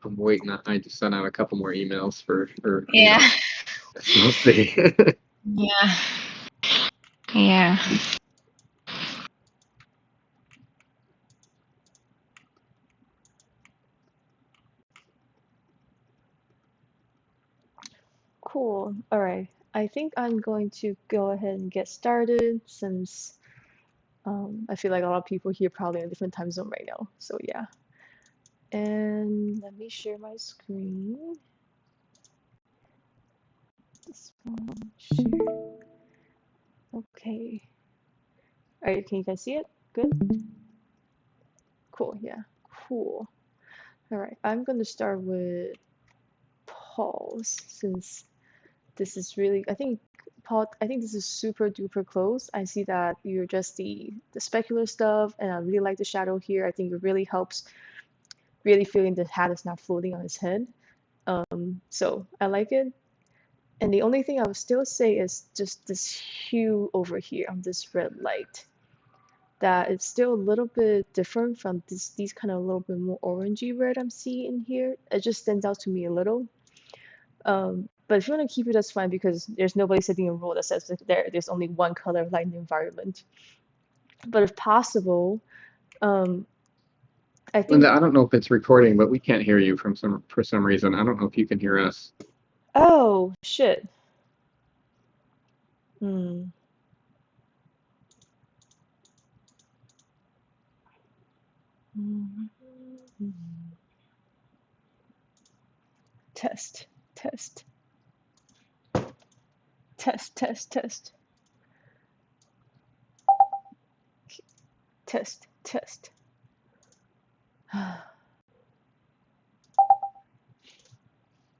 I'm waiting. I just sent out a couple more emails for Yeah. So we'll see. Yeah. Yeah. Cool. All right. I think I'm going to go ahead and get started since I feel like a lot of people here probably in a different time zone right now. So yeah. And let me share my screen. This one, share. Okay. All right, can you guys see it? Good? Cool, yeah. Cool. All right, I'm gonna start with Paul's since this is really, I think, Paul, I think this is super duper close. I see that you're just the specular stuff, and I really like the shadow here. I think it really helps really feeling the hat is not floating on his head. So I like it. And the only thing I would still say is just this hue over here on this red light. That it's still a little bit different from these kind of a little bit more orangey red I'm seeing here. It just stands out to me a little. But if you want to keep it, that's fine because there's nobody setting a rule that says that there's only one color of light in the environment. But if possible, um, I think. Linda, I don't know if it's recording, but we can't hear you for some reason. I don't know if you can hear us. Oh shit. Hmm. Test, test, test, test, test, test, test.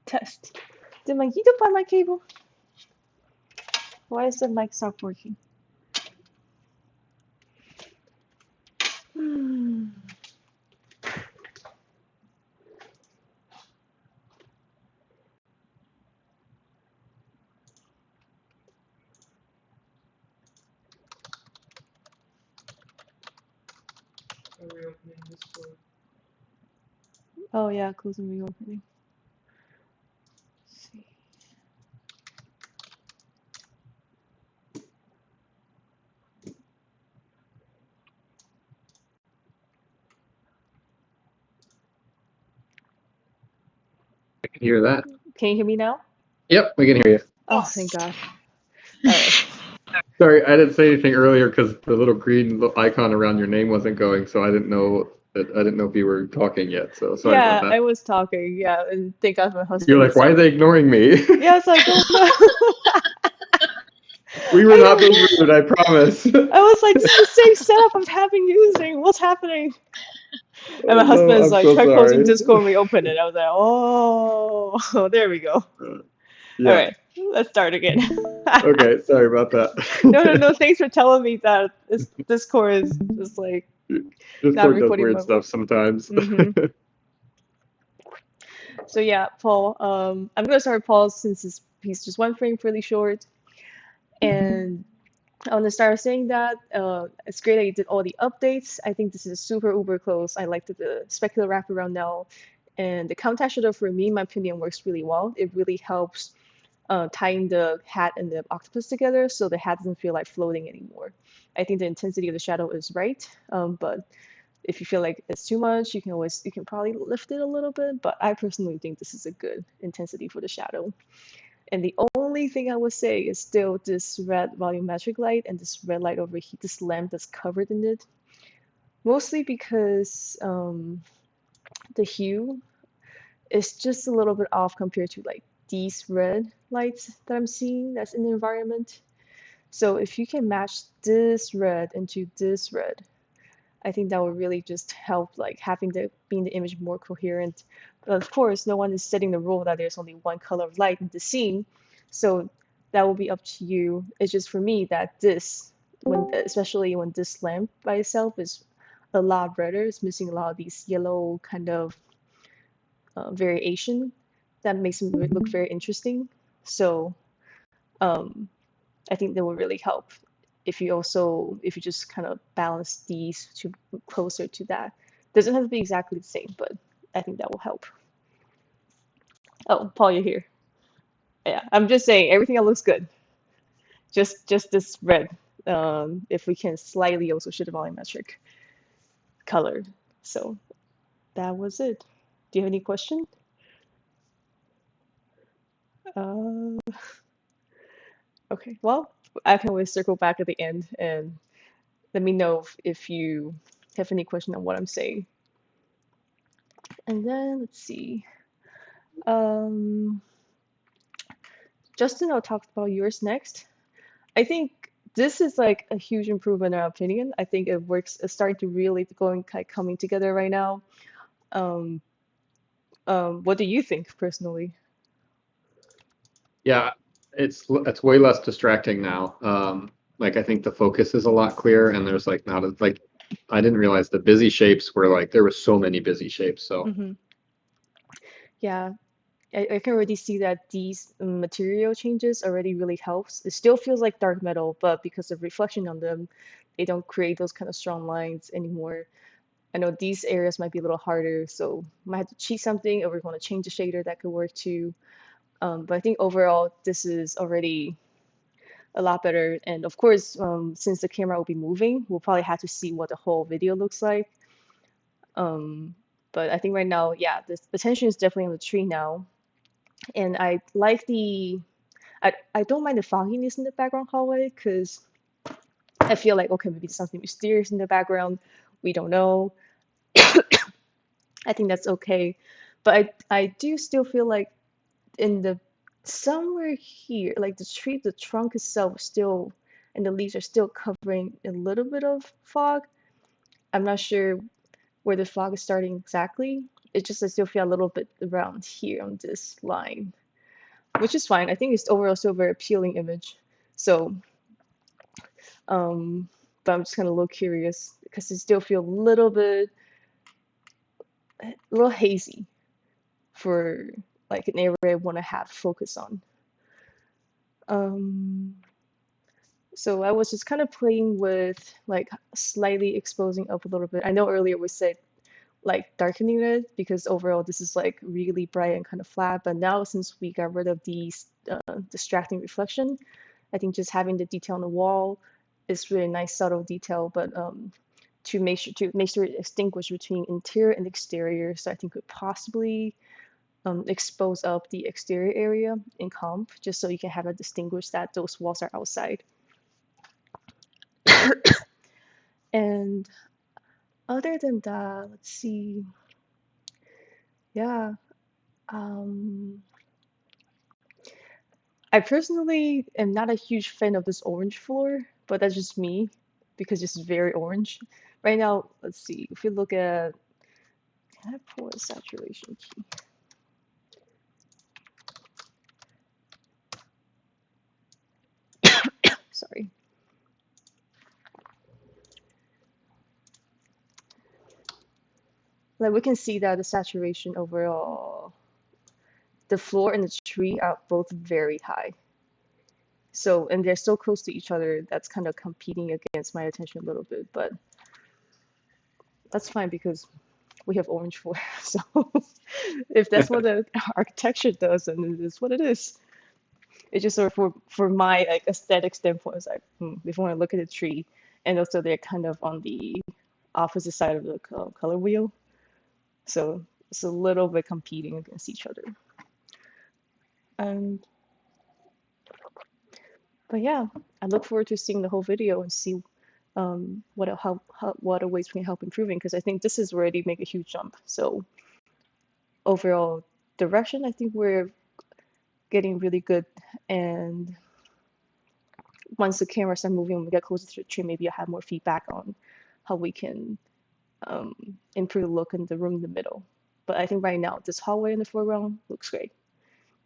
Test. Did my YouTube find my cable? Why is the mic stop working? Hmm. Oh yeah, close and reopening. Let's see. I can hear that. Can you hear me now? Yep, we can hear you. Oh, thank God. All right. Sorry, I didn't say anything earlier because the little green icon around your name wasn't going, so I didn't know if you were talking yet. So sorry about Yeah, that. I was talking. Yeah, and thank God my husband You're like, is why are they ignoring me? Yeah, it's like, oh no. We were I not know. being rude, I promise. I was like, this is the same setup I'm having using. What's happening? And my Oh, no, husband is I'm like, so try closing sorry. Discord and reopen it. I was like, oh, there we go. All Yeah. right, let's start again. Okay, sorry about No, no, that. no. Thanks for telling me that this Discord is just like not Discord does recording weird my stuff voice. sometimes. So yeah, Paul. I'm gonna start with Paul since he's just one frame really short, and I want to start saying that it's great that you did all the updates. I think this is super uber close. I like the specular wraparound now, and the contact shadow for me, in my opinion, works really well. It really helps tying the hat and the octopus together, so the hat doesn't feel like floating anymore. I think the intensity of the shadow is right, but if you feel like it's too much, you can probably lift it a little bit. But I personally think this is a good intensity for the shadow. And the only thing I would say is still this red volumetric light and this red light over here, this lamp that's covered in it. Mostly because the hue is just a little bit off compared to like these red lights that I'm seeing that's in the environment. So if you can match this red into this red, I think that would really just help like having being the image more coherent. But of course, no one is setting the rule that there's only one color of light in the scene, so that will be up to you. It's just for me that especially when this lamp by itself is a lot redder, it's missing a lot of these yellow kind of variation that makes it look very interesting. So um, I think that will really help if you just kind of balance these to closer to that. Doesn't have to be exactly the same, but I think that will help. Oh, Paul, you're here. Yeah, I'm just saying everything else looks good. Just this red. If we can slightly also shoot a volumetric color. So that was it. Do you have any question? Uh, okay. Well, I can always circle back at the end and let me know if you have any question on what I'm saying. And then let's see. Um, Justin, I'll talk about yours next. I think this is like a huge improvement in our opinion. I think it works. It's starting to really going like coming together right now. Um, what do you think personally? Yeah, it's way less distracting now. Like I think the focus is a lot clearer, and there's like not as like I didn't realize the busy shapes were like there were so many busy shapes. So Hmm. Yeah, I can already see that these material changes already really helps. It still feels like dark metal, but because of reflection on them, they don't create those kind of strong lines anymore. I know these areas might be a little harder, so might have to cheat something, or we want to change the shader, that could work too. But I think overall, this is already a lot better. And of course, since the camera will be moving, we'll probably have to see what the whole video looks like. Um, but I think right now, yeah, the tension is definitely on the tree now. And I like I don't mind the fogginess in the background hallway because I feel like, okay, maybe something mysterious in the background. We don't know. I think that's okay. But I do still feel like in the somewhere here, like the tree, the trunk itself still, and the leaves are still covering a little bit of fog. I'm not sure where the fog is starting exactly. It's just I still feel a little bit around here on this line, which is fine. I think it's overall still a very appealing image. So, um, but I'm just kind of a little curious because it still feel a little hazy for like an area I want to have focus on. Um, So I was just kind of playing with like slightly exposing up a little bit. I know earlier we said like darkening it because overall this is like really bright and kind of flat, but now since we got rid of these distracting reflection, I think just having the detail on the wall is really nice subtle detail, but to make sure to distinguish between interior and exterior, so I think could possibly expose up the exterior area in comp, just so you can have it distinguish that those walls are outside. And other than that, let's see. Yeah, um, I personally am not a huge fan of this orange floor, but that's just me because it's very orange. Right now, let's see. If you look at, can I pull a saturation key? Sorry. Like we can see that the saturation overall, the floor and the tree are both very high. So, and they're so close to each other, that's kind of competing against my attention a little bit, but that's fine because we have orange floor. So if that's what the architecture does, then it is what it is. It's just sort of for my like aesthetic standpoint, it's like if you want to look at the tree, and also they're kind of on the opposite side of the color wheel, so it's a little bit competing against each other. And but yeah, I look forward to seeing the whole video and see what other ways we can help improving because I think this is already make a huge jump. So overall direction, I think we're getting really good. And once the camera starts moving, when we get closer to the tree, maybe I'll have more feedback on how we can improve the look in the room in the middle. But I think right now, this hallway in the foreground looks great.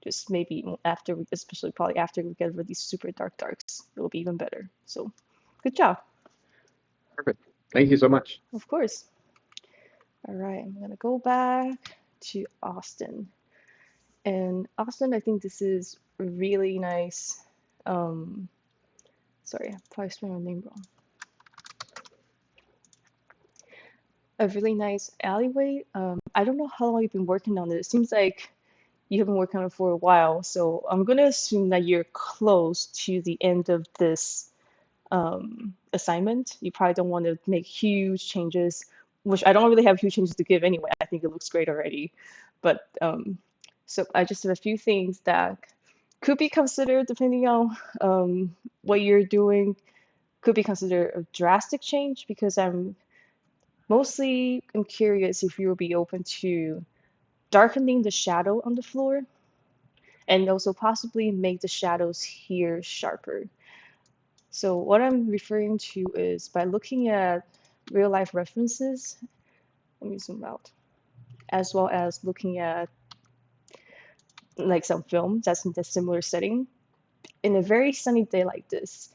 Just maybe after, especially probably after we get rid of these super dark darks, it'll be even better. So good job. perfect. Thank you so much. Of course. All right, I'm gonna go back to Austen. And Austen, I think this is really nice. Sorry, I probably spelled my name wrong. A really nice alleyway. I don't know how long you've been working on it. It seems like you have been working on it for a while, so I'm gonna assume that you're close to the end of this assignment. You probably don't want to make huge changes, which I don't really have huge changes to give anyway. I think it looks great already. But so I just have a few things that could be considered depending on what you're doing, could be considered a drastic change because I'm curious if you will be open to darkening the shadow on the floor and also possibly make the shadows here sharper. So what I'm referring to is by looking at real life references, let me zoom out, as well as looking at like some film that's in a similar setting. In a very sunny day like this,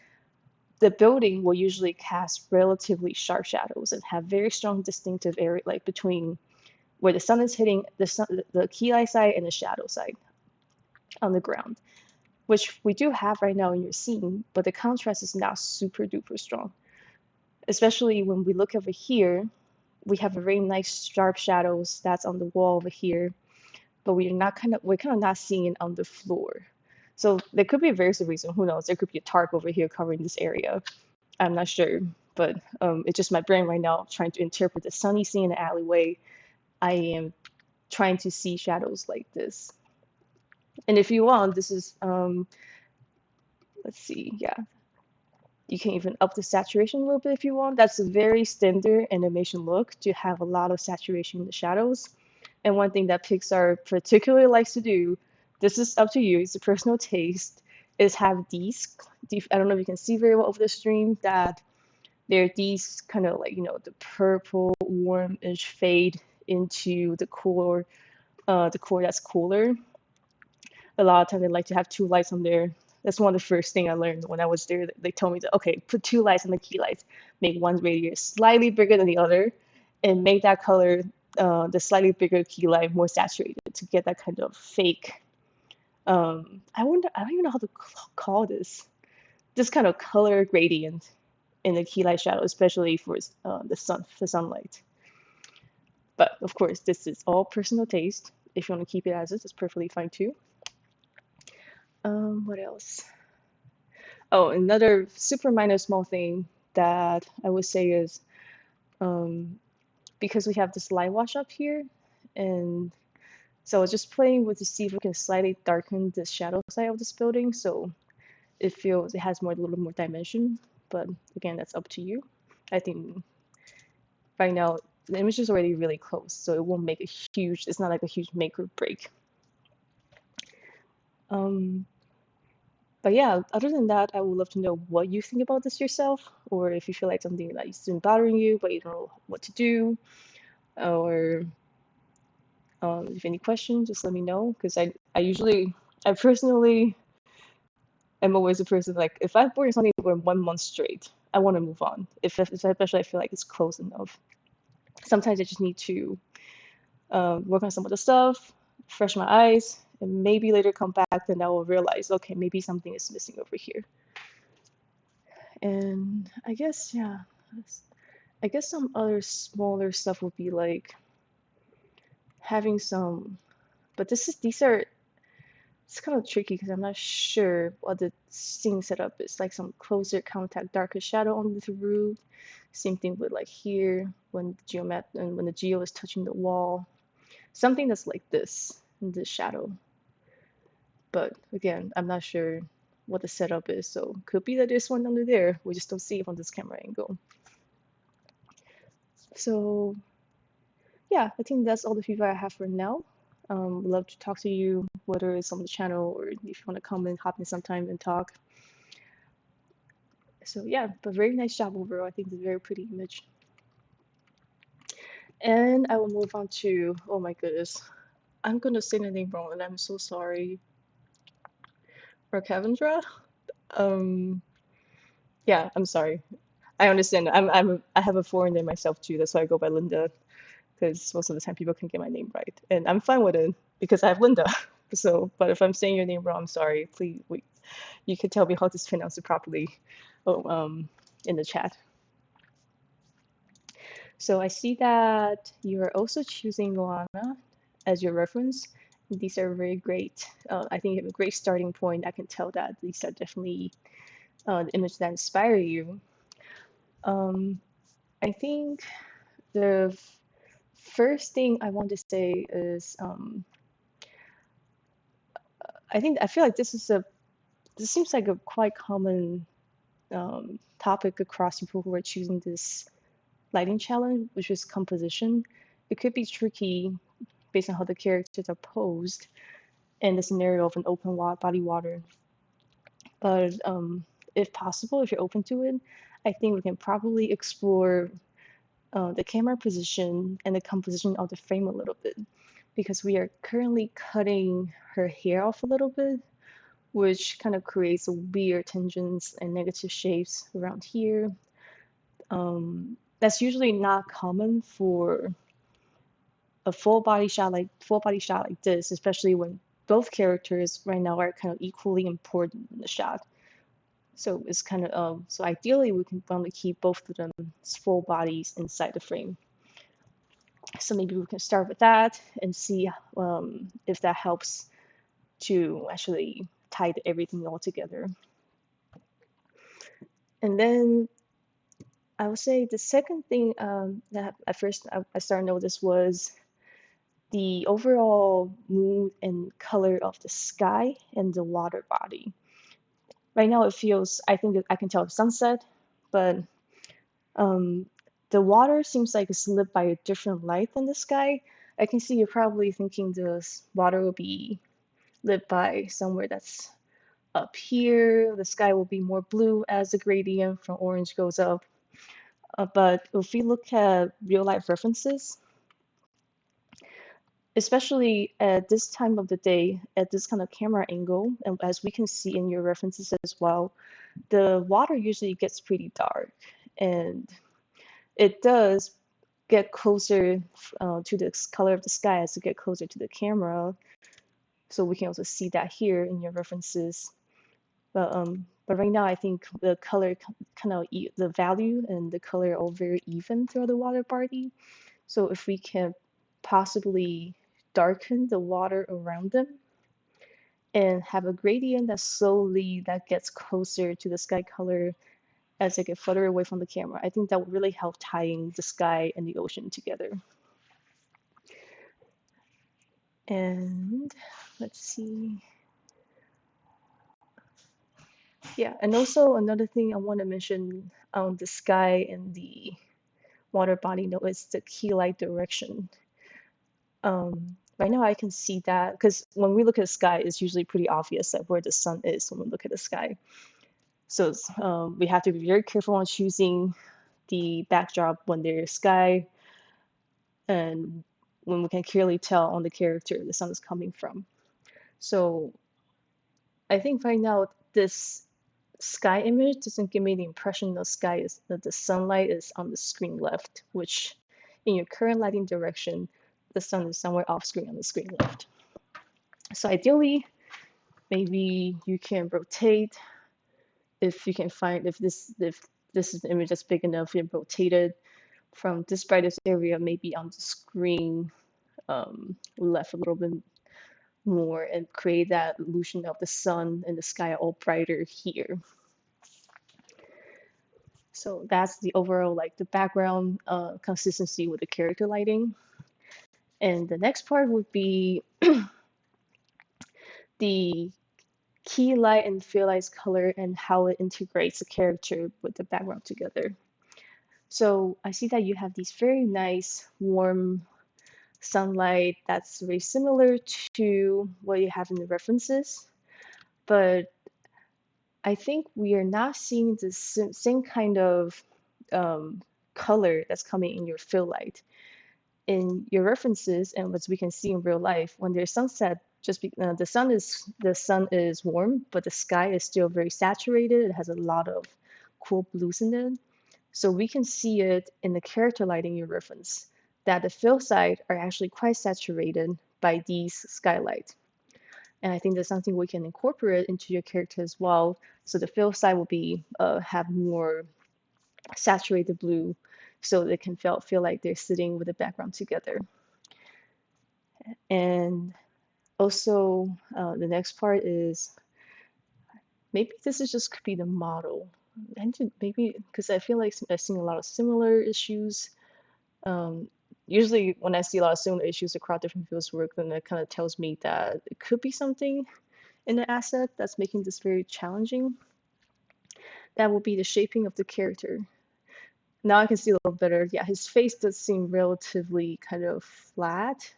the building will usually cast relatively sharp shadows and have very strong distinctive area like between where the sun is hitting the key light side and the shadow side on the ground, which we do have right now in your scene, but the contrast is not super duper strong. Especially when we look over here, we have a very nice sharp shadows that's on the wall over here, but we're kind of not seeing it on the floor. So there could be various reasons. Who knows? There could be a tarp over here covering this area. I'm not sure, but it's just my brain right now trying to interpret the sunny scene in the alleyway. I am trying to see shadows like this. And if you want, this is let's see, yeah, you can even up the saturation a little bit if you want. That's a very standard animation look to have a lot of saturation in the shadows. And one thing that Pixar particularly likes to do, this is up to you, it's a personal taste, is have these, I don't know if you can see very well over the stream, that there are these kind of like, the purple warmish fade into the core that's cooler. A lot of times they like to have two lights on there. That's one of the first thing I learned when I was there. They told me that, okay, put two lights on the key lights, make one radius slightly bigger than the other, and make that color, the slightly bigger key light, more saturated to get that kind of fake. I don't even know how to call this kind of color gradient in the key light shadow, especially for the sunlight. But of course, this is all personal taste. If you want to keep it as is, it's perfectly fine too. What else? Oh, another super minor small thing that I would say is because we have this light wash up here, and so I was just playing with to see if we can slightly darken the shadow side of this building so it feels it has a little more dimension. But again, that's up to you. I think right now the image is already really close, so it won't make a huge. It's not like a huge make or break. But yeah, other than that, I would love to know what you think about this yourself, or if you feel like something that is still bothering you, but you don't know what to do, or if you have any questions, just let me know. Because I personally am always a person like, if I've worked on something for 1 month straight, I want to move on. Especially I feel like it's close enough. Sometimes I just need to work on some of the stuff, fresh my eyes, and maybe later come back, then I will realize, okay, maybe something is missing over here. And I guess, yeah, I guess some other smaller stuff would be like having some, but it's kind of tricky because I'm not sure what the scene setup is. Like some closer contact, darker shadow on the roof. Same thing with like here when the geo is touching the wall. Something that's like this in the shadow. But again, I'm not sure what the setup is, so could be that there's one under there. We just don't see it on this camera angle. So yeah, I think that's all the feedback I have for now. Love to talk to you, whether it's on the channel or if you want to come and hop in sometime and talk. So yeah, but very nice job overall. I think it's a very pretty image. And I will move on to, oh my goodness, I'm gonna say the name wrong and I'm so sorry. Rakavendra? Yeah, I'm sorry. I understand. I have a foreign name myself too. That's why I go by Linda, because most of the time people can get my name right, and I'm fine with it because I have Linda. So, but if I'm saying your name wrong, I'm sorry. Please, you can tell me how to pronounce it properly, in the chat. So I see that you are also choosing Moana as your reference. these are very great. I think you have a great starting point. I can tell that these are definitely the images that inspire you. I think the first thing I want to say is I feel like this seems like a quite common topic across people who are choosing this lighting challenge, which is composition. It could be tricky based on how the characters are posed in the scenario of an open body water. But if possible, if you're open to it, I think we can probably explore the camera position and the composition of the frame a little bit, because we are currently cutting her hair off a little bit, which kind of creates weird tangents and negative shapes around here. That's usually not common for a full body shot like this, especially when both characters right now are kind of equally important in the shot. So it's kind of so ideally we can want to keep both of them full bodies inside the frame. So maybe we can start with that and see if that helps to actually tie everything all together. And then I would say the second thing that at first I started to notice was the overall mood and color of the sky and the water body. Right now it feels, I think I can tell it's sunset, but the water seems like it's lit by a different light than the sky. I can see you're probably thinking the water will be lit by somewhere that's up here. The sky will be more blue as the gradient from orange goes up. But if we look at real life references, especially at this time of the day, at this kind of camera angle, and as we can see in your references as well, the water usually gets pretty dark, and it does get closer to the color of the sky as you get closer to the camera. So we can also see that here in your references. But right now, I think the color kind of the value and the color are all very even throughout the water body. So if we can possibly darken the water around them and have a gradient that gets closer to the sky color as they get further away from the camera, I think that would really help tying the sky and the ocean together. And let's see. Yeah, and also another thing I want to mention on the sky and the water body note is the key light direction. Right now I can see that because when we look at the sky, it's usually pretty obvious that where the sun is when we look at the sky. So we have to be very careful on choosing the backdrop when there's sky and when we can clearly tell on the character the sun is coming from. So I think right now this sky image doesn't give me the impression the sky is that the sunlight is on the screen left, which in your current lighting direction, the sun is somewhere off screen on the screen left. So ideally, maybe you can rotate if you can find if this is an image that's big enough, you can rotate it from this brightest area maybe on the screen left a little bit more and create that illusion of the sun and the sky all brighter here. So that's the overall like the background consistency with the character lighting. And the next part would be the key light and fill light's color and how it integrates the character with the background together. So I see that you have these very nice warm sunlight that's very similar to what you have in the references, but I think we are not seeing the same kind of color that's coming in your fill light. In your references and what we can see in real life, when there's sunset, the sun is warm, but the sky is still very saturated. It has a lot of cool blues in it. So we can see it in the character lighting you reference, that the fill side are actually quite saturated by these skylights. And I think that's something we can incorporate into your character as well. So the fill side will be have more saturated blue, so they can feel like they're sitting with the background together. And Also, the next part is maybe this is just could be the model. And maybe because I feel like I've seen a lot of similar issues. Um, Usually, when I see a lot of similar issues across different fields of work, then that kind of tells me that it could be something in the asset that's making this very challenging. That will be the shaping of the character. Now I can see a little better. Yeah, his face does seem relatively kind of flat.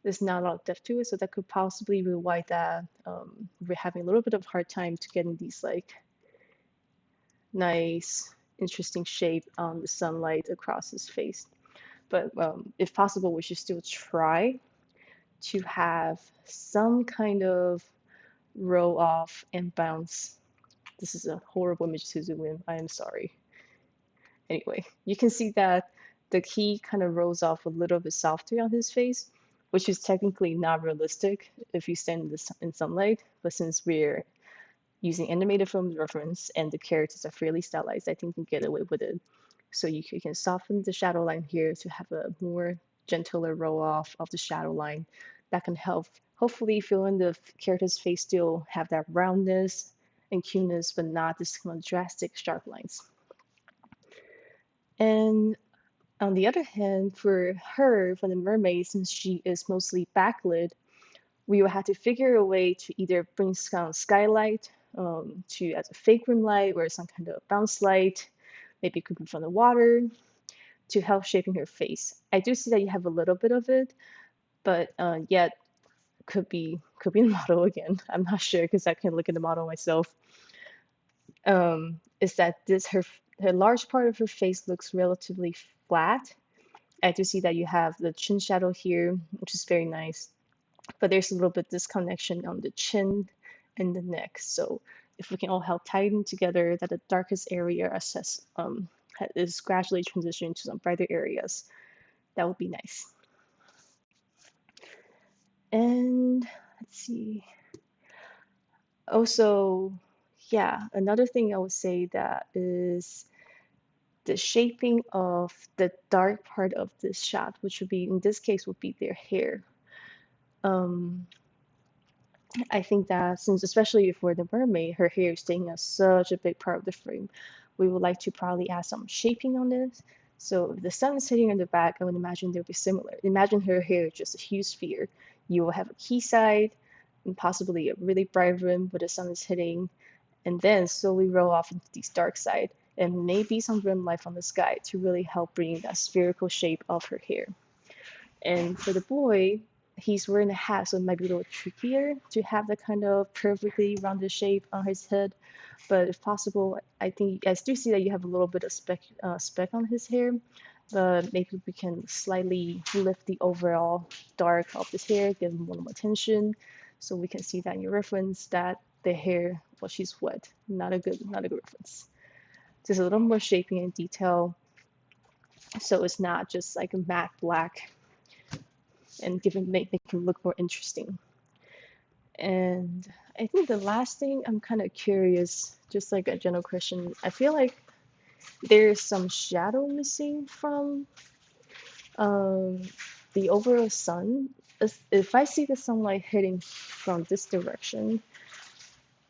There's not a lot of depth to it, so that could possibly be why that we're having a little bit of hard time to getting these like nice, interesting shape on the sunlight across his face. But if possible, we should still try to have some kind of roll off and bounce. This is a horrible image to zoom in. I am sorry. Anyway, you can see that the key kind of rolls off a little bit softer on his face, which is technically not realistic if you stand in sunlight. But since we're using animated film reference and the characters are fairly stylized, I think you can get away with it. So you can soften the shadow line here to have a more gentler roll off of the shadow line that can help hopefully fill in the character's face, still have that roundness and cuteness, but not this kind of drastic sharp lines. And on the other hand, for her, for the mermaid, since she is mostly backlit, we will have to figure a way to either bring some skylight to as a fake room light or some kind of bounce light, maybe it could be from the water, to help shaping her face. I do see that you have a little bit of it, but yet could be the model again. I'm not sure because I can't look at the model myself. Is that this her large part of her face looks relatively flat. I do see that you have the chin shadow here, which is very nice, but there's a little bit disconnection on the chin and the neck. So if we can all help tighten together that the darkest area is gradually transitioning to some brighter areas, that would be nice. And let's see. Also, yeah, another thing I would say that is the shaping of the dark part of this shot, which would be, in this case, would be their hair. I think that since, especially if we're the mermaid, her hair is taking up such a big part of the frame, we would like to probably add some shaping on this. So if the sun is hitting on the back, I would imagine they'll be similar. Imagine her hair just a huge sphere. You will have a key side and possibly a really bright rim where the sun is hitting, and then slowly roll off into these dark side and maybe some rim light from the sky to really help bring that spherical shape of her hair. And for the boy, he's wearing a hat, so it might be a little trickier to have that kind of perfectly rounded shape on his head. But if possible, I think I do see that you have a little bit of speck on his hair, but maybe we can slightly lift the overall dark of his hair, give him a little more attention, so we can see that in your reference that the hair, well, she's wet. Not a good reference. Just a little more shaping and detail, so it's not just like a matte black and make him look more interesting. And I think the last thing I'm kind of curious, just like a general question, I feel like there's some shadow missing from the overall sun. If I see the sunlight hitting from this direction,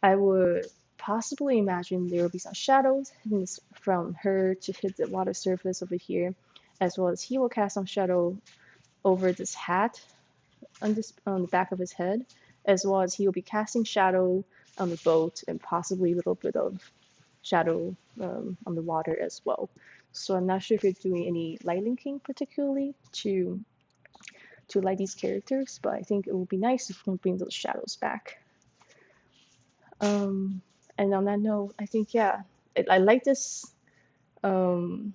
I would possibly imagine there will be some shadows hitting from her to hit the water surface over here, as well as he will cast some shadow over this hat on the back of his head, as well as he will be casting shadow on the boat and possibly a little bit of shadow on the water as well. So I'm not sure if you're doing any light linking particularly to light these characters, but I think it would be nice if we can bring those shadows back. And on that note, I think yeah, I like this occlusion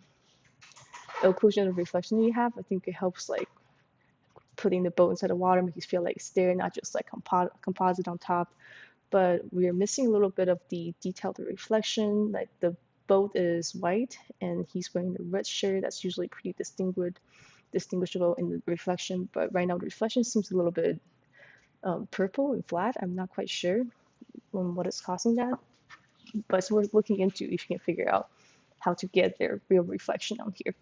of reflection that you have. I think it helps like putting the boat inside the water makes you feel like it's there, not just like composite on top. But we're missing a little bit of the detail, the reflection. Like the boat is white and he's wearing a red shirt. That's usually pretty distinguishable in the reflection. But right now the reflection seems a little bit purple and flat. I'm not quite sure what is causing that. But it's worth looking into if you can figure out how to get their real reflection on here.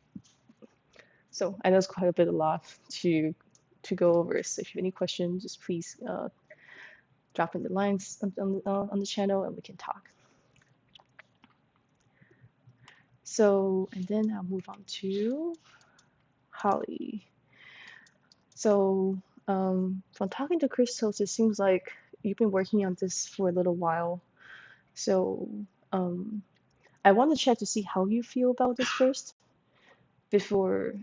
So I know it's quite a bit a lot to to go over. So if you have any questions, just please drop in the lines on the channel and we can talk. So, and then I'll move on to Holly. So, from talking to Crystals, it seems like you've been working on this for a little while. So, I want to check to see how you feel about this first before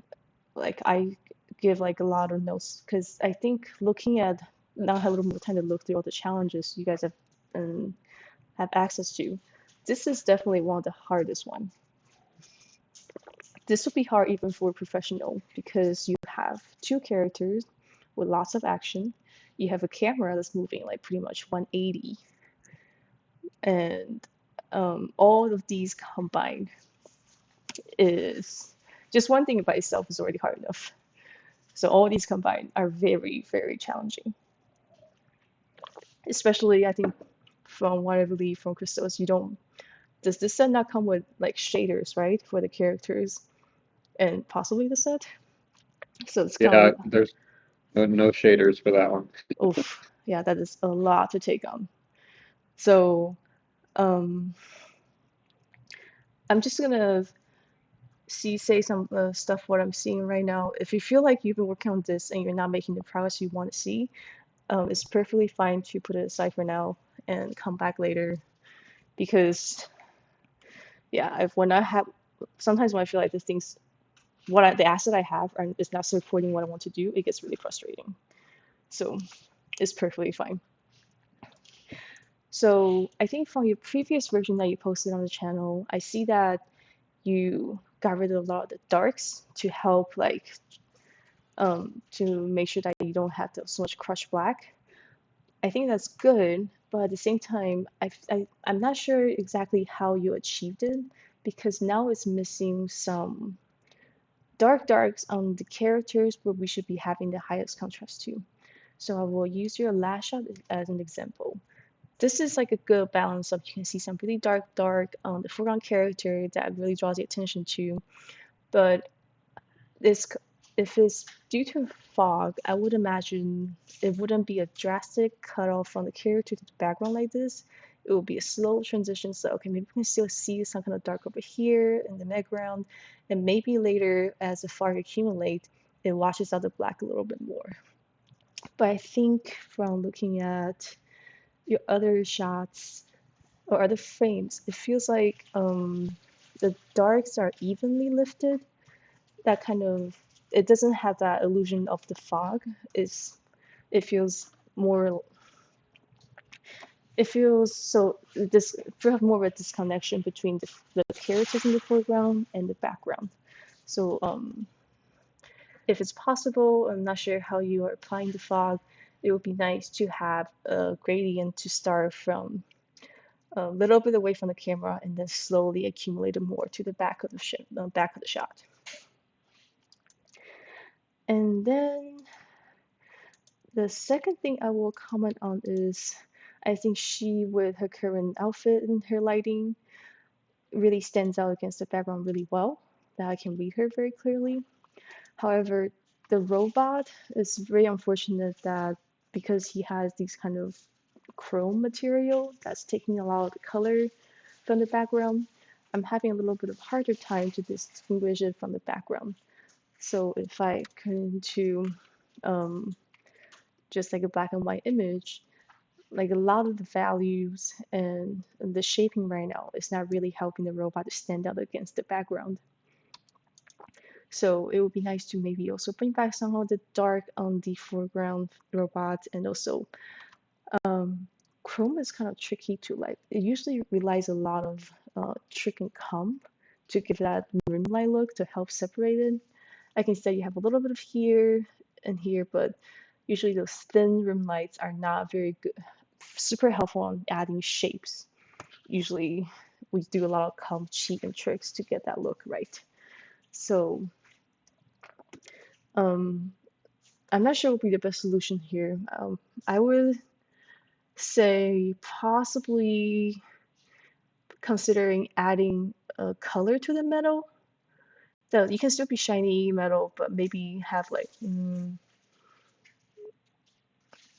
like I give like a lot of notes, because I think looking at now I have a little more time to look through all the challenges you guys have access to. This is definitely one of the hardest ones. This would be hard even for a professional because you have two characters with lots of action. You have a camera that's moving like pretty much 180, and all of these combined is just one thing by itself is already hard enough. So all these combined are very, very challenging. Especially, I think, from what I believe from Crystals, does this set not come with like shaders, right, for the characters and possibly the set? So it's kind Yeah, of, there's no shaders for that one. oof, yeah, that is a lot to take on. So, um, I'm just gonna say some stuff what I'm seeing right now. If you feel like you've been working on this and you're not making the progress you want to see, it's perfectly fine to put it aside for now and come back later. Because yeah, sometimes when I feel like the asset I have is not supporting what I want to do, it gets really frustrating. So it's perfectly fine. So I think from your previous version that you posted on the channel, I see that you got rid of a lot of the darks to help to make sure that you don't have so much crushed black. I think that's good, but at the same time, I'm not sure exactly how you achieved it because now it's missing some darks on the characters where we should be having the highest contrast to. So I will use your last shot as an example. This is like a good balance of you can see some really dark on the foreground character that really draws the attention to, but this if it's due to fog, I would imagine it wouldn't be a drastic cutoff from the character to the background like this. It will be a slow transition. So okay, maybe we can still see some kind of dark over here in the background, and maybe later as the fog accumulates, it washes out the black a little bit more. But I think from looking at your other shots or other frames, it feels like the darks are evenly lifted. That kind of it doesn't have that illusion of the fog. It feels more. It feels so this you have more of a disconnection between the characters in the foreground and the background. So if it's possible, I'm not sure how you are applying the fog. It would be nice to have a gradient to start from a little bit away from the camera and then slowly accumulate more to the back of the shot. And then the second thing I will comment on is I think she, with her current outfit and her lighting, really stands out against the background really well, that I can read her very clearly. However, the robot is very unfortunate that because he has these kind of chrome material that's taking a lot of the color from the background, I'm having a little bit of harder time to distinguish it from the background. So if I come to just like a black and white image, like a lot of the values and the shaping right now is not really helping the robot to stand out against the background. So it would be nice to maybe also bring back some of the dark on the foreground robot, and also Chrome is kind of tricky to like. It usually relies a lot of trick and comp to give that rim light look to help separate it. I can say you have a little bit of here and here, but usually those thin rim lights are not very good, super helpful on adding shapes. Usually we do a lot of comp cheat and tricks to get that look right. So I'm not sure what would be the best solution here. I would say possibly considering adding a color to the metal. So you can still be shiny metal, but maybe have like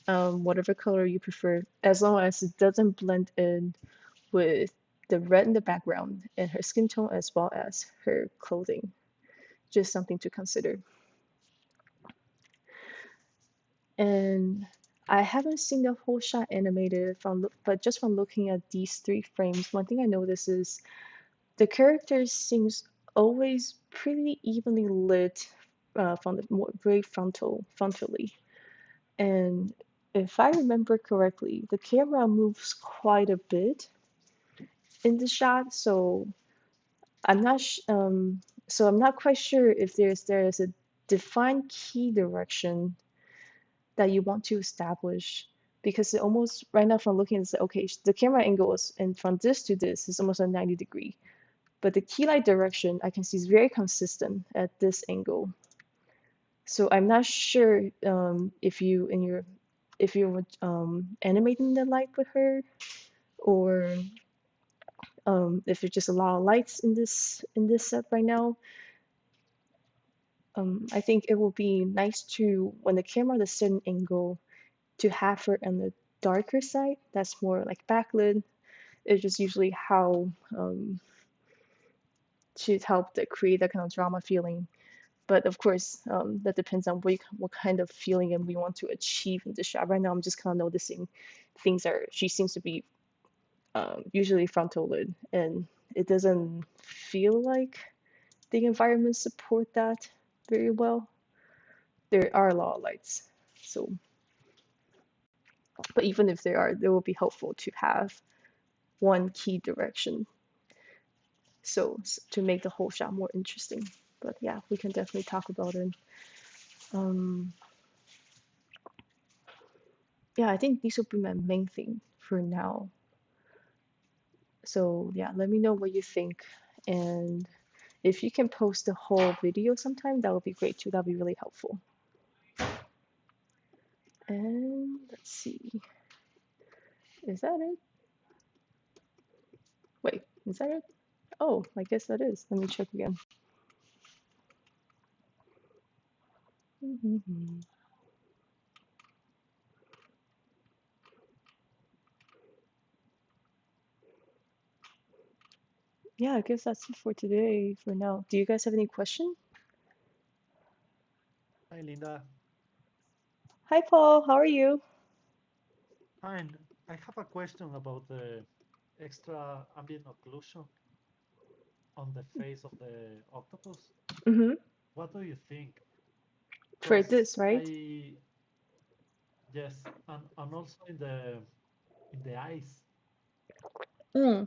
whatever color you prefer, as long as it doesn't blend in with the red in the background and her skin tone as well as her clothing. Just something to consider. And I haven't seen the whole shot animated but just from looking at these 3 frames, one thing I notice is the character seems always pretty evenly lit from the very frontally. And if I remember correctly, the camera moves quite a bit in the shot, so I'm not so I'm not quite sure if there is a defined key direction that you want to establish, because it almost right now from looking at it, okay, the camera angle is, and from this to this is almost a 90-degree, but the key light direction I can see is very consistent at this angle. So I'm not sure if you were animating the light with her, or if it's just a lot of lights in this set right now. I think it will be nice to, when the camera at a certain angle, to have her on the darker side. That's more like backlit. It's just usually how to help to create that kind of drama feeling. But of course, that depends on what kind of feeling and we want to achieve in the shot. Right now, I'm just kind of noticing she seems to be usually frontal lit, and it doesn't feel like the environment support that very well. There are a lot of lights, so but even if there are, it will be helpful to have one key direction, so to make the whole shot more interesting. But yeah, we can definitely talk about it. Um, yeah, I think these will be my main thing for now. So yeah, let me know what you think, and if you can post the whole video sometime, that would be great too. That'd be really helpful. And let's see, is that it? Wait, is that it? Oh, I guess that is. Let me check again. Yeah, I guess that's it for today for now. Do you guys have any question? Hi, Linda. Hi, Paul. How are you? Fine. I have a question about the extra ambient occlusion on the face of the octopus. Mm-hmm. What do you think? For Because this, right? yes, and also in the eyes, Mm.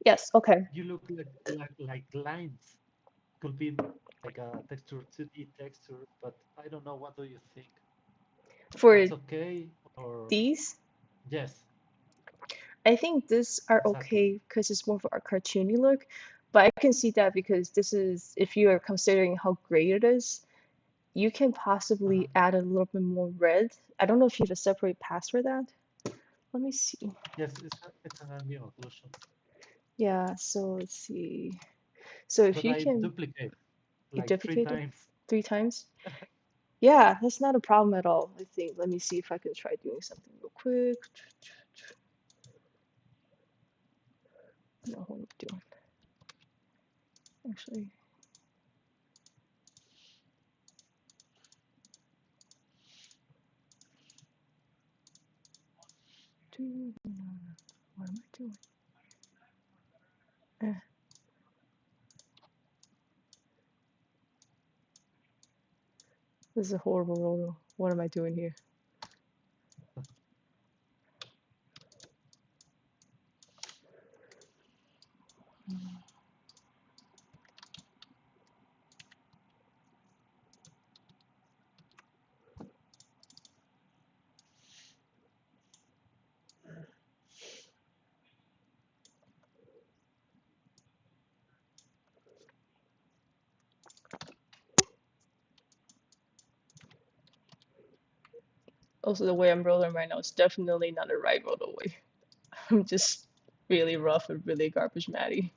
Yes. Okay. you look like lines. Could be like a texture, 2D texture, but I don't know. What do you think? For That's okay, or these, yes, I think these are exactly. okay because it's more for a cartoony look. But I can see that because this is, if you are considering how great it is, you can Uh-huh. possibly add a little bit more red. I don't know if you have a separate pass for that. Let me see. Yes, it's an ambient occlusion, Yeah, so let's see. So if but you I can, duplicate you like three duplicate it times. 3 times. Yeah, that's not a problem at all, I think. Let me see if I can try doing something real quick. No, what am I doing? Actually, what am I doing? Eh, this is a horrible roll. What am I doing here? Also, the way I'm rolling right now is definitely not the right roll way. I'm just really rough and really garbage matty.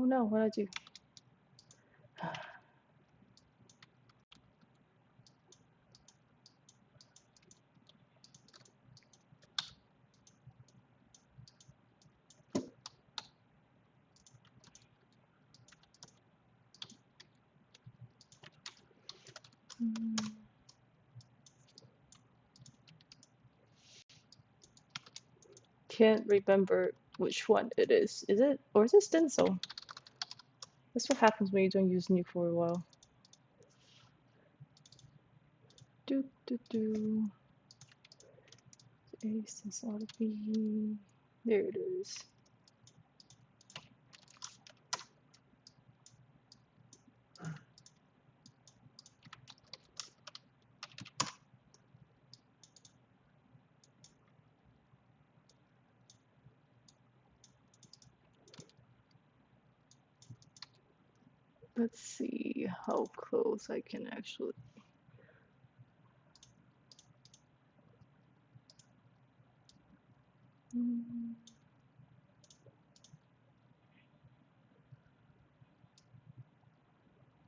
Oh no, what did I do? Can't remember which one it is. Is it, or is it stencil? That's what happens when you don't use Nuke for a while. Do do do. A stencil ought to be. There it is. Let's see how close I can actually.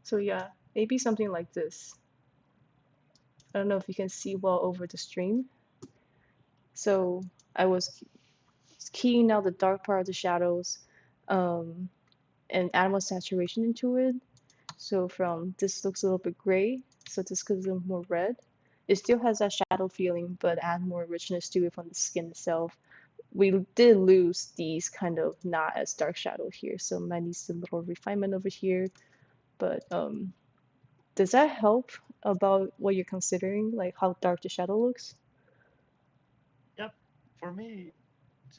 So yeah, maybe something like this. I don't know if you can see well over the stream. So I was keying out the dark part of the shadows and add more saturation into it. So from this looks a little bit gray, so this could look more red. It still has that shadow feeling, but add more richness to it from the skin itself. We did lose these kind of not as dark shadow here, so might need a little refinement over here. But does that help about what you're considering, like how dark the shadow looks? Yep. For me,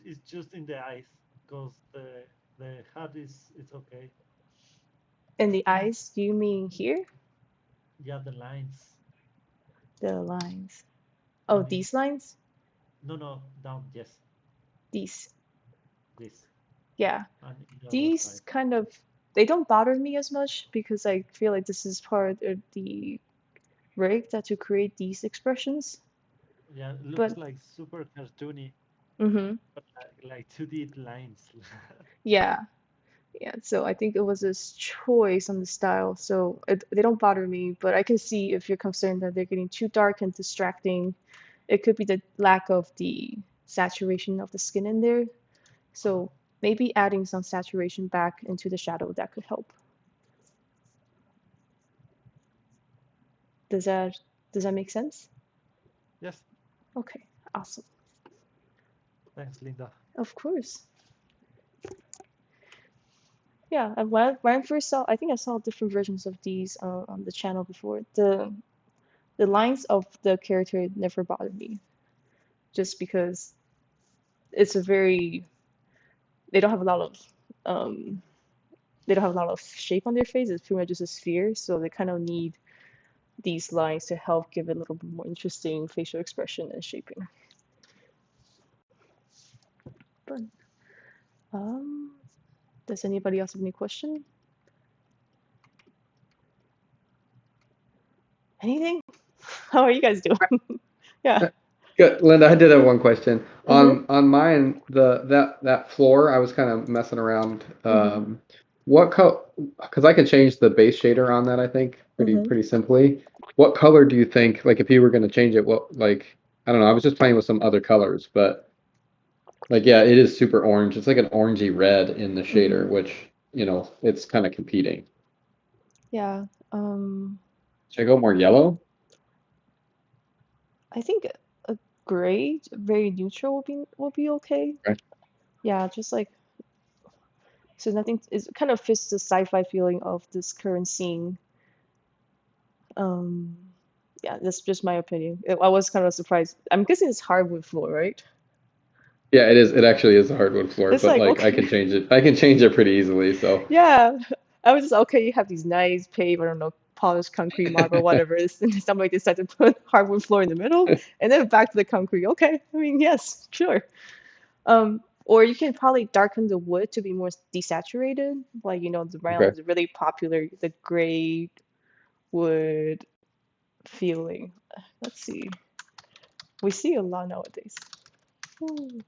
it's just in the eyes because the head is it's okay. In the eyes, do you mean here? Yeah, the lines. The lines. I Oh, mean, these lines? no, down. Yes, These. this Yeah. and the other These side. kind of, they don't bother me as much because I feel like this is part of the rig that to create these expressions. Yeah, it looks But like super cartoony, mm-hmm. but like 2D lines. Yeah. Yeah, so I think it was this choice on the style. So they don't bother me, but I can see if you're concerned that they're getting too dark and distracting. It could be the lack of the saturation of the skin in there. So maybe adding some saturation back into the shadow that could help. Does that does that make sense? Yes, Okay, awesome. thanks, Linda. Of course. Yeah, and when I first saw, I think I saw different versions of these on the channel before. The lines of the character never bothered me, just because it's a very they don't have a lot of um they don't have a lot of shape on their face. It's pretty much just a sphere, so they kind of need these lines to help give it a little bit more interesting facial expression and shaping. But um, does anybody else have any question? Anything? How are you guys doing? Yeah. Good, Linda. I did have one question Mm-hmm. on mine. That floor, I was kind of messing around. Mm-hmm. What color? Because I can change the base shader on that. I think Mm-hmm. pretty simply. What color do you think? Like, if you were going to change it, what like I don't know. I was just playing with some other colors, but like yeah, it is super orange. It's like an orangey red in the Mm-hmm. shader, which it's kind of competing. Yeah. Should I go more yellow? I think a gray, very neutral will be okay. Okay. Yeah, just like so nothing it kind of fits the sci-fi feeling of this current scene. Um, yeah, that's just my opinion. I was kind of surprised. I'm guessing it's hardwood floor, right? Yeah, it is. It actually is a hardwood floor, It's but like like I okay, can change it. I can change it pretty easily. So yeah. I was just okay. You have these nice paved, I don't know, polished concrete, marble, whatever it is, and somebody decided to put hardwood floor in the middle, and then back to the concrete. Okay, I mean, yes, sure. Or you can probably darken the wood to be more desaturated, like the okay. round is really popular, the gray wood feeling. Let's see. We see a lot nowadays. Hmm.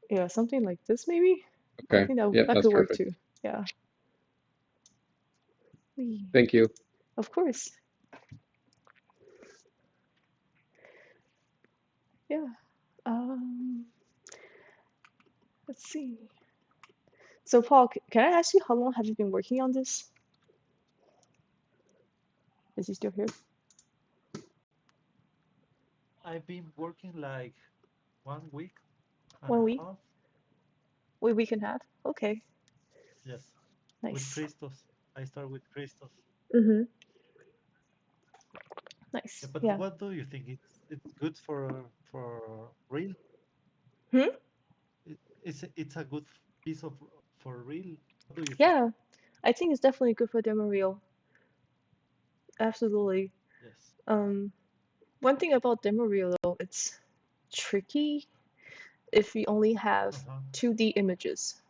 Yeah, something like this maybe. Okay. think that Yeah, that that's could work perfect. too. Yeah. Wee. Thank you. Of course. Yeah. Um, let's see. So Paul, can I ask you how long have you been working on this? Is he still here? I've been working like 1 week and 1 a week? half. We can have. Okay. Yes, with Nice. Christos. I start with Christos. Mm-hmm. Yeah, Nice. but Yeah. what do you think? It's good for real? Hmm? It's a good piece of for real. What do you think? Yeah. I think it's definitely good for demo reel. Absolutely. Yes. Um, one thing about demo reel though, it's tricky if you only have Uh-huh. 2D images.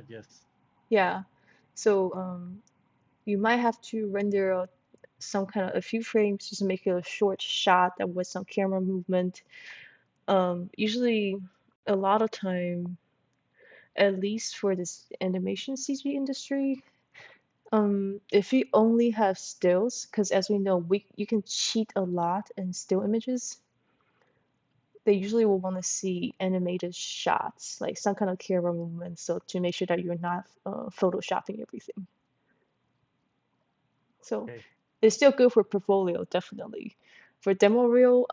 Yes. Yeah. So you might have to render out some kind of a few frames just to make it a short shot that with some camera movement. Usually a lot of time, at least for this animation CG industry, if you only have stills, because as we know, you can cheat a lot in still images. They usually will want to see animated shots, like some kind of camera movement, so to make sure that you're not photoshopping everything. So Okay. it's still good for portfolio, definitely. For demo reel,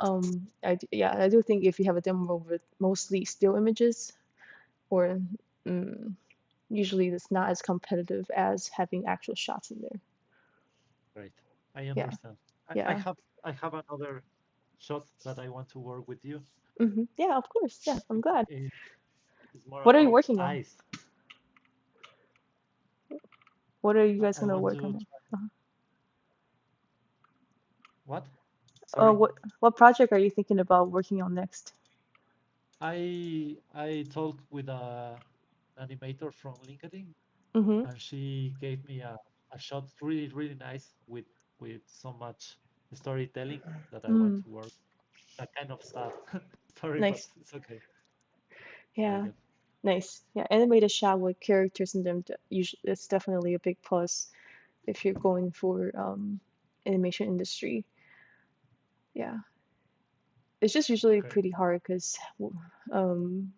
yeah, I do think if you have a demo reel with mostly still images, or mm, usually it's not as competitive as having actual shots in there. Great. I Yeah, understand. yeah. I have another shot that I want to work with you. Yeah, of course. Yeah, I'm glad. It is more What are you about working on? eyes. What are you guys I gonna want work on to now? try what? Uh, Sorry. what what project are you thinking about working on next? I talked with a animator from LinkedIn, Mm-hmm. and she gave me a shot really nice with so much storytelling that I want Mm, to work. That kind of sad story, but nice. it's okay. Very Yeah, good. nice. Yeah, animated shot with characters in them. Usually, it's definitely a big plus if you're going for animation industry. Yeah, it's just usually Great. pretty hard because um,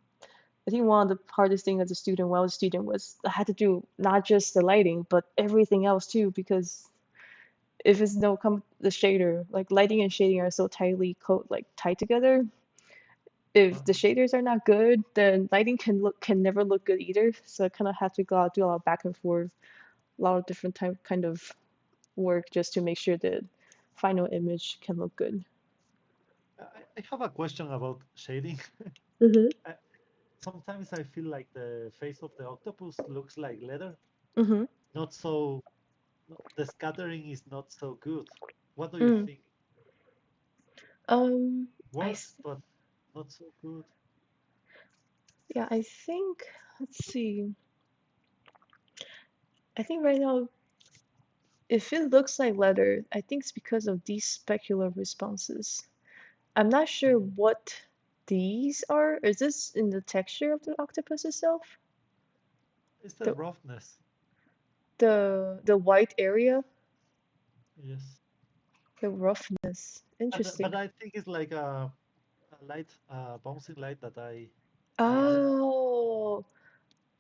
I think one of the hardest thing as a student, while I was a student, was I had to do not just the lighting, but everything else too. Because if it's no come the shader, like lighting and shading are so tightly tied together. If the Uh-huh. shaders are not good, then lighting can never look good either. So I kind of have to go out do a lot of back and forth, a lot of different type kind of work just to make sure that final image can look good. I have a question about shading. Mhm. I, sometimes I feel like the face of the octopus looks like leather. Mhm. Not so, the scattering is not so good. What do you Mm. think? Um. I Works, but not so good. Yeah. I think. Let's see. I think right now, if it looks like leather, I think it's because of these specular responses. I'm not sure Mhm. what these are. Is this in the texture of the octopus itself? It's the The roughness. the white area, Yes. the roughness. But Interesting. I think it's like a light, bouncing light that I added. Oh,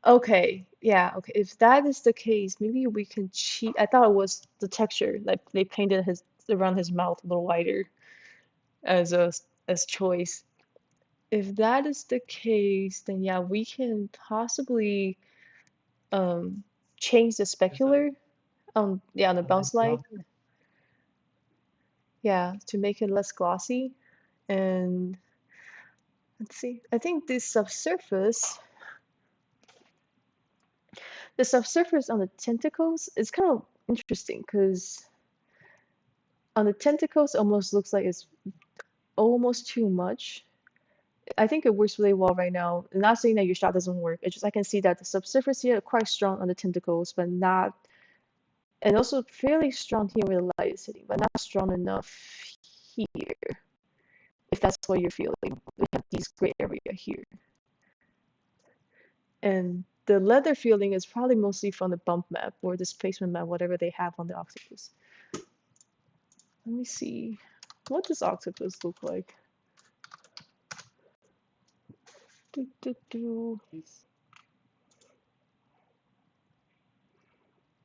okay. Yeah, okay. If that is the case, maybe we can cheat. I thought it was the texture, like they painted his around his mouth a little wider as a as choice. If that is the case, then yeah, we can possibly um change the Yes, a, specular yeah, on the a light bounce light. glossy. Yeah, to make it less glossy. And let's see. I think this subsurface on the tentacles is kind of interesting because on the tentacles almost looks like it's almost too much. I think it works really well right now. I'm not saying that your shot doesn't work. It's just I can see that the subsurface here are quite strong on the tentacles, but not, and also fairly strong here where the light is hitting, but not strong enough here. If that's what you're feeling, we have these gray area here. And the leather feeling is probably mostly from the bump map or displacement map, whatever they have on the octopus. Let me see. What does octopus look like? Do, do, do. It's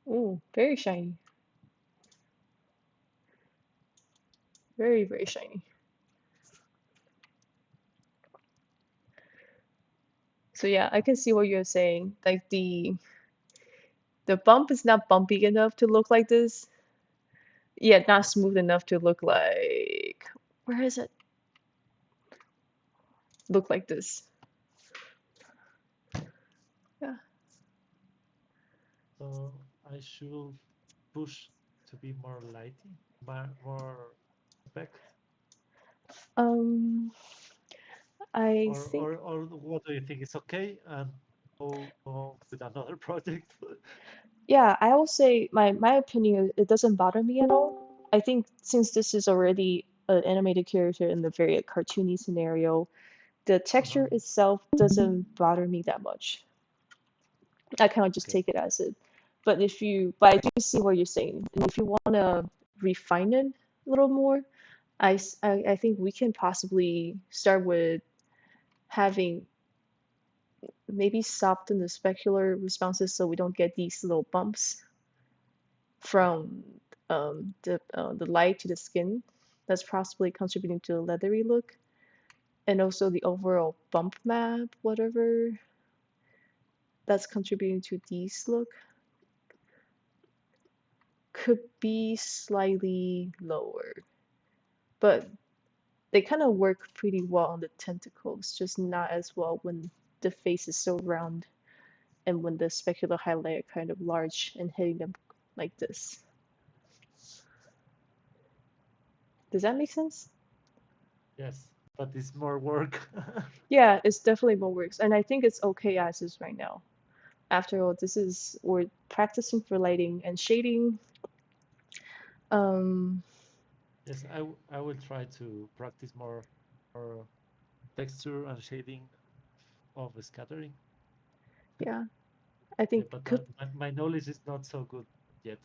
Oh, very shiny. Very, very shiny. So yeah, I can see what you're saying. Like the bump is not bumpy enough to look like this. Yeah, not smooth enough to look like, where is it? Look like this. Yeah. so I should push to be more lighty, more spec, Um, I think, or what do you think is okay? And go on with another project. yeah, I will say my opinion, it doesn't bother me at all. I think since this is already an animated character in the very cartoony scenario, the texture Uh-huh. itself doesn't bother me that much. I kind of just Okay. take it as it. But I do see what you're saying. And if you want to refine it a little more, I think we can possibly start with having maybe soften the specular responses so we don't get these little bumps from the light to the skin. That's possibly contributing to the leathery look. And also the overall bump map, whatever, that's contributing to these look could be slightly lower. But they kind of work pretty well on the tentacles, just not as well when the face is so round and when the specular highlight are kind of large and hitting them like this. Does that make sense? Yes, but it's more work. Yeah, it's definitely more works, and I think it's okay as is right now. After all, we're practicing for lighting and shading. Um, Yes, I will try to practice more texture and shading of scattering. yeah, I Yeah, think but could. my knowledge is not so good yet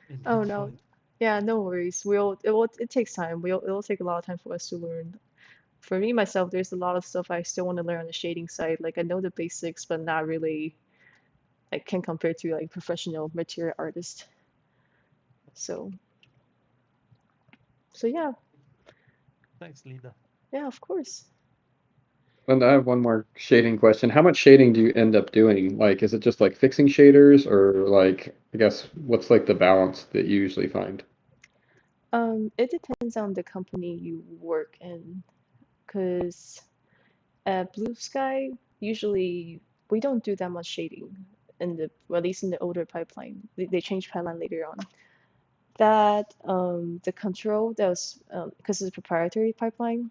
in Oh that no, point. yeah, no worries. It takes time. It'll take a lot of time for us to learn. For me myself, there's a lot of stuff I still want to learn on the shading side. Like I know the basics, but not really. I can compare to like professional material artist. So yeah, Thanks, Linda. yeah, of course. And I have one more shading question. How much shading do you end up doing? Like, is it just like fixing shaders, or like, I guess, what's like the balance that you usually find? It depends on the company you work in, because at Blue Sky, usually we don't do that much shading well, at least in the older pipeline. They change pipeline later on. That the control that was because it's a proprietary pipeline,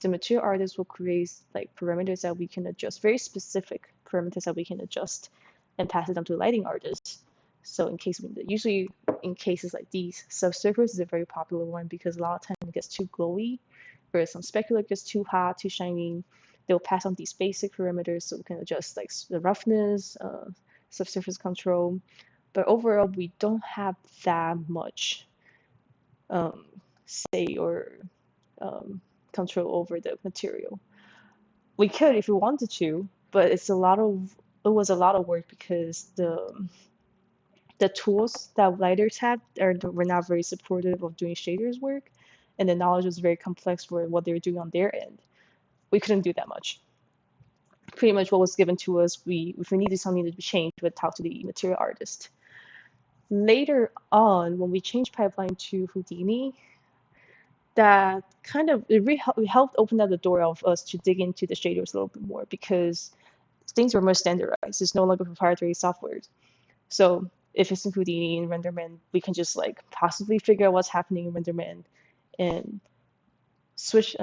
the material artist will create like parameters that we can adjust, very specific parameters that we can adjust and pass it on to the lighting artist. So usually in cases like these, subsurface is a very popular one because a lot of times it gets too glowy, whereas some specular gets too hot, too shiny. They'll pass on these basic parameters so we can adjust like the roughness, subsurface control. But overall, we don't have that much um, say or um, control over the material. We could if we wanted to, but it was a lot of work because the tools that lighters had were not very supportive of doing shaders work, and the knowledge was very complex for what they were doing on their end. We couldn't do that much. Pretty much what was given to us, if we needed something to be changed, we would talk to the material artist. Later on, when we changed pipeline to Houdini, that kind of it helped open up the door of us to dig into the shaders a little bit more because things were more standardized. It's no longer proprietary software. So if it's in Houdini and RenderMan, we can just like possibly figure out what's happening in RenderMan and switch,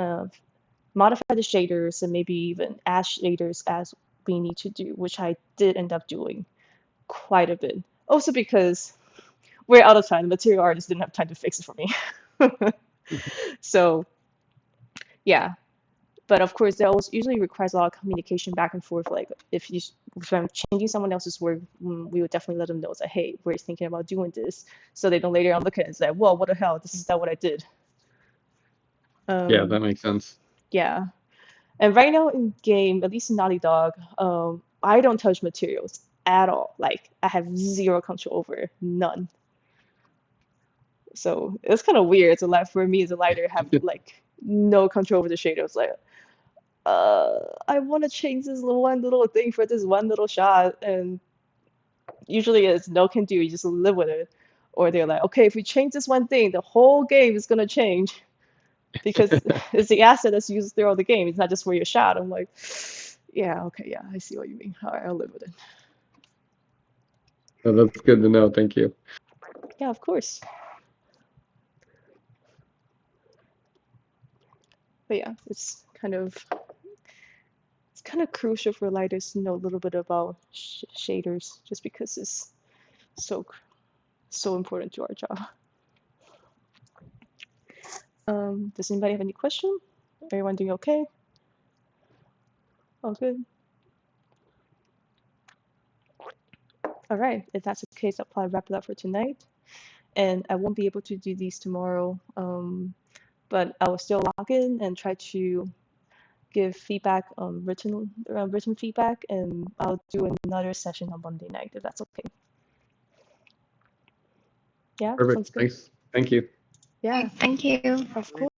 modify the shaders and maybe even add shaders as we need to do, which I did end up doing quite a bit. Also because we're out of time. The material artist didn't have time to fix it for me. So yeah, But of course, that also usually requires a lot of communication back and forth. Like if I'm changing someone else's work, we would definitely let them know that, hey, we're thinking about doing this, so they don't later on look at it and say, well, what the hell, this is not what I did. Yeah, that makes sense. Yeah. And right now in game, at least in Naughty Dog, I don't touch materials at all. Like I have zero control over it, none. So it's kind of weird to like for me as a lighter have like no control over the shadows. Like, I want to change this one little thing for this one little shot, and usually it's no can do. You just live with it. Or they're like, okay, if we change this one thing, the whole game is gonna change because it's the asset that's used throughout the game. It's not just for your shot. I'm like, yeah, okay, yeah, I see what you mean. All right, I'll live with it. Oh, that's good to know. Thank you. Yeah, of course. But yeah, it's kind of crucial for lighters to know a little bit about shaders, just because it's so important to our job. Does anybody have any question? Everyone doing okay? All good? All right, if that's the case, I'll probably wrap it up for tonight. And I won't be able to do these tomorrow, but I will still log in and try to give feedback, written feedback, and I'll do another session on Monday night if that's okay. Yeah, Perfect. sounds good. Thanks. Thank you. Yeah, Thank you. of course.